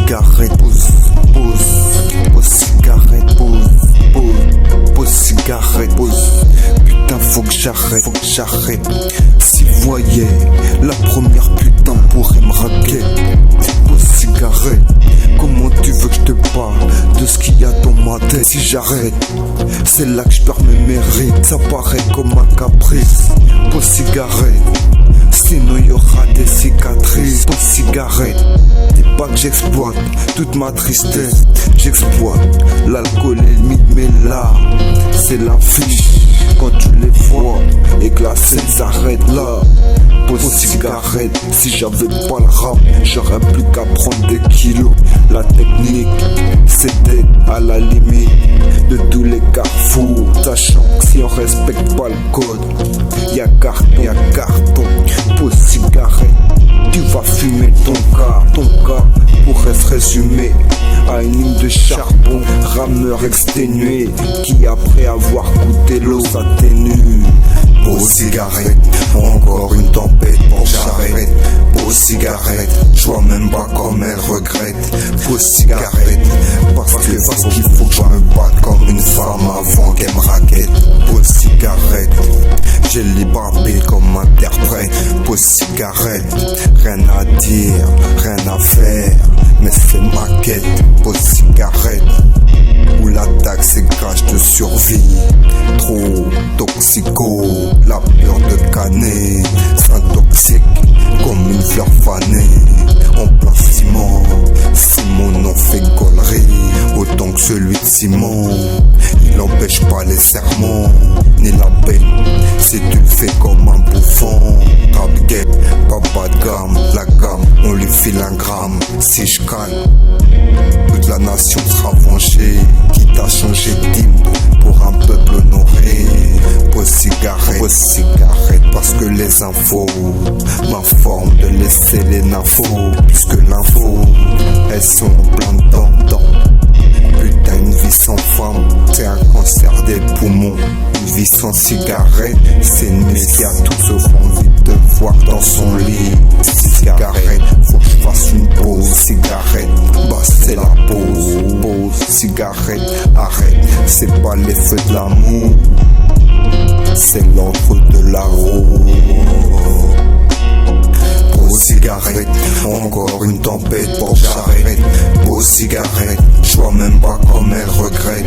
cigarette, pause cigarette, pause cigarette, putain faut que j'arrête, si voyais la première putain pourrait me raquer, pause cigarette, comment tu veux que je te parle de ce qu'il y a dans ma tête? Si j'arrête, c'est là que je perds mes mérites, ça paraît comme un caprice, pause cigarette, sinon y aura des cicatrices, pause cigarette. Dis pas que j'exploite toute ma tristesse, j'exploite l'alcool et limite mes larmes, c'est la vie quand tu les vois et que la scène s'arrête là. Pause cigarette, si j'avais pas le rap, j'aurais plus qu'à prendre des kilos. La technique, c'est d'être à la limite de tous les carrefours, sachant que si on respecte pas le code, y'a carton, pause cigarette. Tu vas fumer ton cas pourrait se résumer à une ligne de charbon, rameur exténué qui après avoir goûté l'eau s'atténue. Pause cigarette, encore une tempête pour que j'arrête. Pause cigarette, je vois même pas comme elle regrette. Pause cigarette, parce qu'il faut que je me batte comme une femme avant qu'elle me raquette. Pause cigarette, j'ai libéré comme interprète. Pause cigarette, rien à dire, rien à faire, mais c'est ma quête. Pause cigarette, où l'attaque c'est gage de survie. Trop toxico, la peur de canner s'intoxique comme une fleur fanée. En plein ciment, Simon en fait gaulerie autant que celui de Simon. Il n'empêche pas les serments, ni la paix, si tu le fais comme un bouffon. Rap game, pas de gamme, la gamme, on lui file un gramme. Si je calme, toute la nation sera vengée, quitte à changer d'hymne pour un peuple honoré. Pause cigarette, parce que les infos m'informent de laisser les nymphos, puisque l'info, elles sont en plein dedans. Putain, une vie sans femme, c'est un cancer des poumons. Une vie sans cigarette, c'est une mise qui a tout sauf envie de voir dans son lit. Cigarette, faut que je fasse une pause. Cigarette, bah c'est la pause. Cigarette, arrête, c'est pas l'effet de l'amour, c'est l'entre de la roue. Pause cigarette, encore une tempête pour que j'arrête. Pause cigarette, je vois même pas comme elle regrette.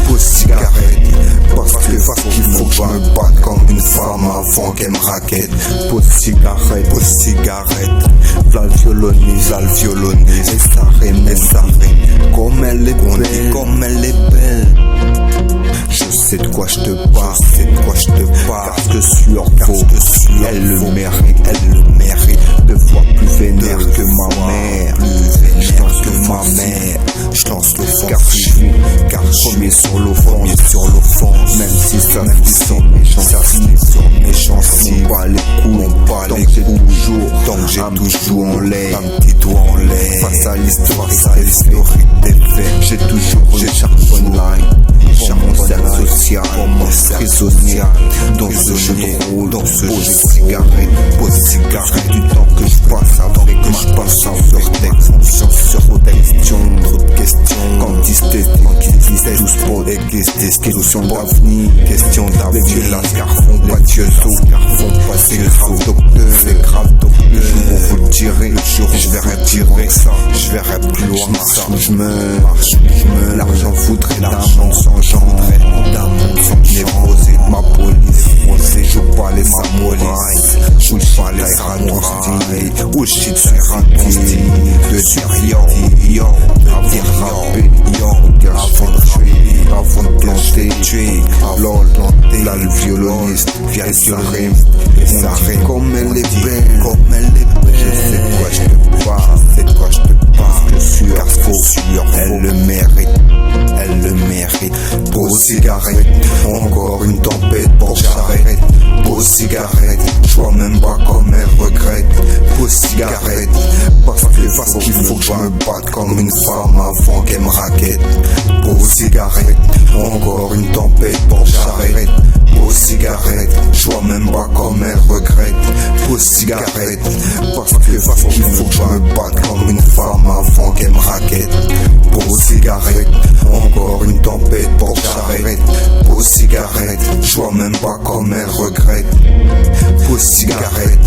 Pause cigarette, parce qu'il faut que je me batte comme une femme avant qu'elle me raquette. Pause cigarette, v'là le violoniste, et ça rime, comme elle est belle, comme elle est belle. Je sais de quoi je te parle, parce que sueur faux, elle le mérite, deux fois plus vénère que ma mère. Je lance le fond, car je suis premier sur l'offense, même si ça finit sur méchanceté, on bat les coups, tant que j'ai toujours en l'air, un petit doigt en l'air, face à l'histoire historique des faits, j'ai toujours le charbon line. Mon cercle social, prisonnier dans ce jeu de rôle, dans ce jeu de cigarette. Pause cigarette, du temps que je passe avec que je passe en vertex, conscience sur trop de questions, quantité, tout sport existe, question d'avenir, question d'avenir, la scarfon, pas Dieu, c'est grave docteur, le jour où vous le direz, je verrai plus loin que ça, je marche, l'argent voudrait l'argent sans genre, d'un monde sans névrosé, ma police, joue pas les samouraïs, joue pas les randonnées, ou shit sur un de dire yo, avant de planter, là le violoniste vient sur rime, comme elle est belle, je sais de quoi je te parle, que sueur faux, elle le mérite, pause cigarette, encore une tempête pour que j'arrête. Pause cigarette, je vois même pas comme elle regrette. Pause cigarette, parce qu'il faut que je me batte comme une femme avant qu'elle me raquette. Pause cigarette, encore une tempête pour que j'arrête. Pause cigarette, je vois même pas comme elle regrette. Pause cigarette, parce qu'il faut que je me batte comme une femme avant qu'elle cigarette, pause cigarette, je vois même pas comme elle regrette. Pause cigarette,